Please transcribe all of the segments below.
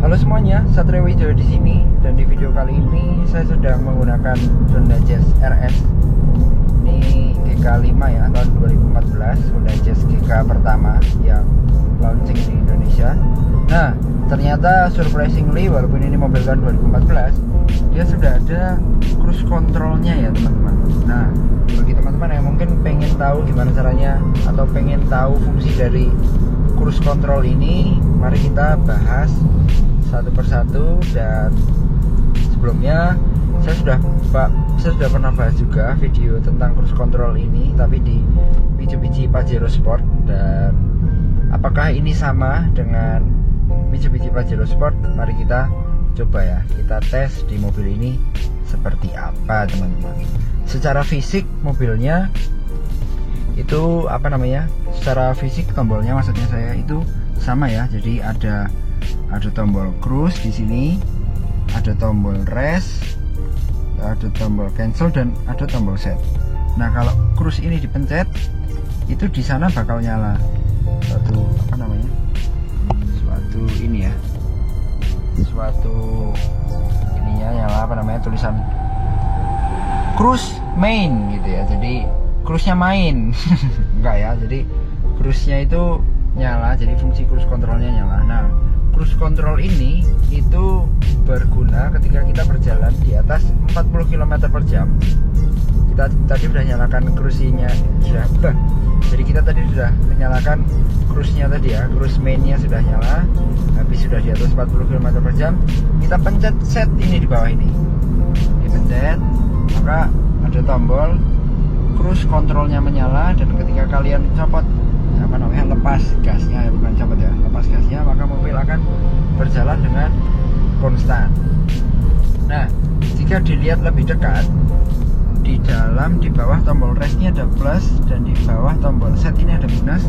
Halo semuanya, Satria Wijoyo di sini, dan di video kali ini saya sedang menggunakan Honda Jazz RS. Ini GK5 ya, tahun 2014, Honda Jazz GK pertama yang launching di Indonesia. Nah, ternyata surprisingly, walaupun ini mobil tahun 2014, dia sudah ada cruise controlnya ya teman-teman. Nah, bagi teman-teman yang mungkin pengen tahu gimana caranya atau pengen tahu fungsi dari cruise control ini, mari kita bahas satu persatu. Dan sebelumnya saya sudah pernah bahas juga video tentang cruise control ini, tapi di Mitsubishi Pajero Sport. Dan apakah ini sama dengan Mitsubishi Pajero Sport? Mari kita coba ya, kita tes di mobil ini seperti apa teman-teman. Secara fisik mobilnya itu secara fisik tombolnya maksudnya saya itu sama ya. Jadi ada tombol cruise di sini, ada tombol rest, ada tombol cancel, dan ada tombol set. Nah, kalau cruise ini dipencet, itu di sana bakal nyala suatu ininya nyala tulisan cruise main gitu ya. Jadi cruise-nya main enggak ya, jadi cruise-nya itu nyala, jadi fungsi cruise controlnya nyala. Nah, cruise control ini itu berguna ketika kita berjalan di atas 40 km per jam. Kita tadi sudah nyalakan cruise-nya, jadi kita tadi sudah menyalakan cruise-nya tadi ya, cruise main-nya sudah nyala, habis sudah di atas 40 km per jam, kita pencet set ini di bawah ini, dipencet, maka ada tombol cruise controlnya menyala. Dan ketika kalian copot lepas gasnya, bukan copot ya, lepas gasnya, maka mobil akan berjalan dengan konstan. Nah, jika dilihat lebih dekat, di bawah tombol rest ini ada plus, dan di bawah tombol set ini ada minus.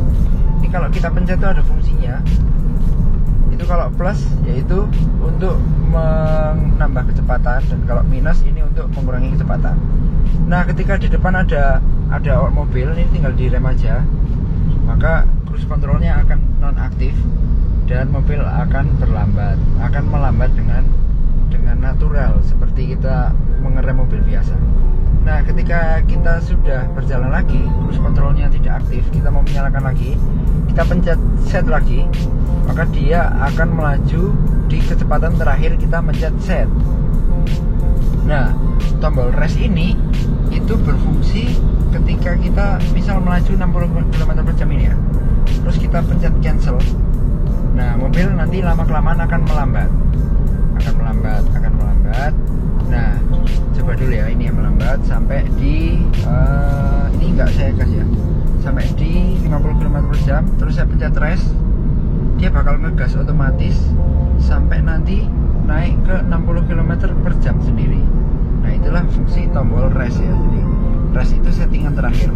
Ini kalau kita pencet itu ada fungsinya. Itu kalau plus yaitu untuk menambah kecepatan, dan kalau minus ini untuk mengurangi kecepatan. Nah, ketika di depan ada mobil, ini tinggal direm aja, maka cruise controlnya akan nonaktif dan mobil akan melambat dengan natural seperti kita mengerem mobil biasa. Nah, ketika kita sudah berjalan lagi, cruise controlnya tidak aktif, kita mau menyalakan lagi, kita pencet set lagi, maka dia akan melaju di kecepatan terakhir kita mencet set. Nah, tombol rest ini itu berfungsi ketika kita misal melaju 60 km per jam ini ya, terus kita pencet cancel. Nah, mobil nanti lama-kelamaan akan melambat. Nah, coba dulu ya, ini yang melambat sampai di ini enggak saya gas ya, sampai di 50 km per jam, terus saya pencet rest, dia bakal ngegas otomatis sampai nanti naik ke 60 km per jam sendiri. Nah, itulah fungsi tombol rest ya. Jadi rest itu settingan terakhir.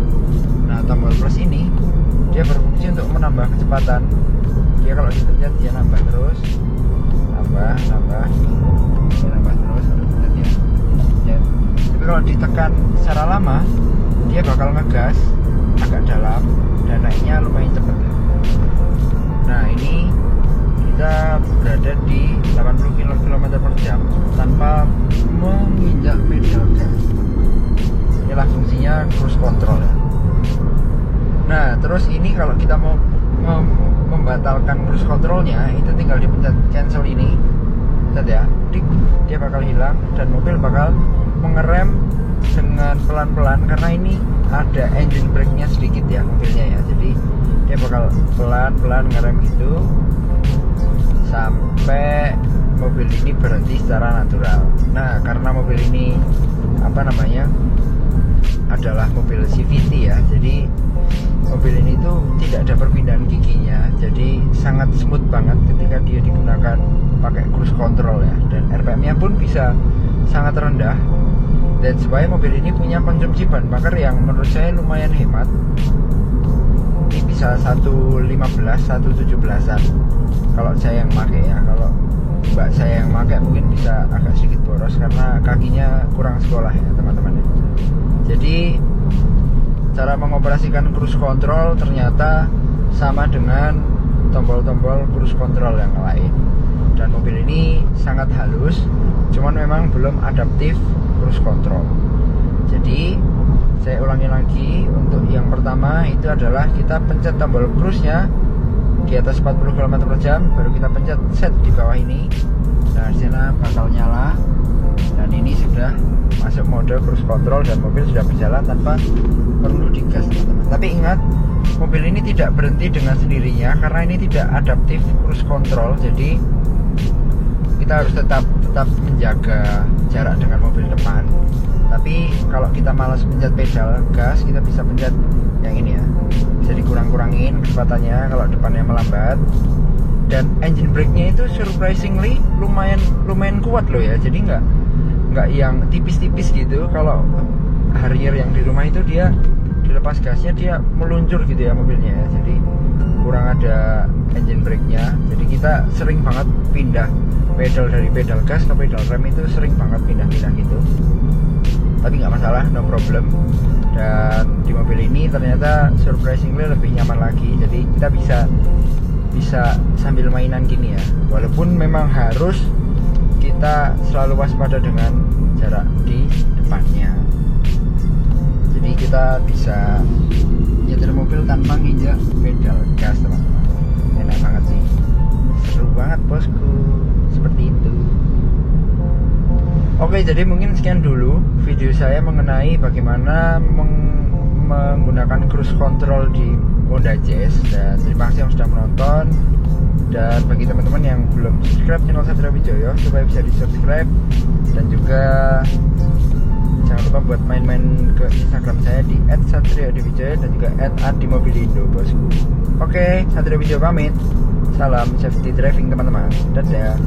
Nah, tombol plus ini dia berfungsi untuk menambah kecepatan. Dia kalau dipencet dia nambah terus, nambah terus, ya. Tapi kalau ditekan secara lama, dia bakal ngegas agak dalam dan naiknya lumayan cepat ya. Nah, ini kita berada di 80 km per jam tanpa menginjak pedal gas. Inilah fungsinya cruise control ya. Nah, terus ini kalau kita mau membatalkan cruise controlnya, itu tinggal dipencet cancel ini, lihat ya, dia bakal hilang dan mobil bakal mengerem dengan pelan-pelan, karena ini ada engine brake-nya sedikit ya mobilnya ya. Jadi dia bakal pelan-pelan ngerem gitu sampai mobil ini berhenti secara natural. Nah, karena mobil ini adalah mobil CVT ya, jadi mobil ini tuh tidak ada perpindahan giginya, jadi sangat smooth banget ketika dia digunakan pakai cruise control ya. Dan RPM-nya pun bisa sangat rendah, dan supaya mobil ini punya konsumsi bahan bakar yang menurut saya lumayan hemat. Ini bisa 115, 117an kalau saya yang pakai ya. Kalau mbak saya yang pakai mungkin bisa agak sedikit boros karena kakinya kurang sekolah ya teman-teman. Jadi cara mengoperasikan cruise control ternyata sama dengan tombol-tombol cruise control yang lain. dan mobil ini sangat halus, cuman memang belum adaptif cruise control. Jadi saya ulangi lagi, untuk yang pertama itu adalah kita pencet tombol cruise-nya di atas 40 km per jam, baru kita pencet set di bawah ini. Nah, di sana bakal nyala dan ini sudah masuk mode cruise control dan mobil sudah berjalan tanpa perlu digas, teman-teman. Tapi ingat, mobil ini tidak berhenti dengan sendirinya karena ini tidak adaptif cruise control. Jadi kita harus tetap menjaga jarak dengan mobil depan. Tapi kalau kita malas pencet pedal gas, kita bisa pencet yang ini ya, bisa dikurang-kurangin kecepatannya kalau depannya melambat. Dan engine brake-nya itu surprisingly lumayan kuat loh ya. Jadi nggak yang tipis-tipis gitu. Kalau Harrier yang di rumah itu dia dilepas gasnya dia meluncur gitu ya mobilnya ya. Jadi kurang ada engine brake-nya. Jadi kita sering banget pindah pedal dari pedal gas ke pedal rem, itu sering banget pindah-pindah gitu. Tapi nggak masalah, no problem. Dan di mobil ini ternyata surprisingly lebih nyaman lagi. Jadi kita bisa sambil mainan gini ya. Walaupun memang harus kita selalu waspada dengan jarak di depannya. Jadi kita bisa nyetir mobil tanpa nginjak pedal gas, teman-teman. Enak banget sih, seru banget bosku, seperti itu. Oke, jadi mungkin sekian dulu video saya mengenai bagaimana menggunakan cruise control di Honda Jazz. Dan terima kasih yang sudah menonton. Dan bagi teman-teman yang belum subscribe channel Satrio Wijoyo, supaya bisa di subscribe. Dan juga jangan lupa buat main-main ke Instagram saya di @satrioadiwijoyo dan juga @adimobilindo bosku. Oke, Satrio Wijoyo pamit. Salam safety driving teman-teman. Dadah.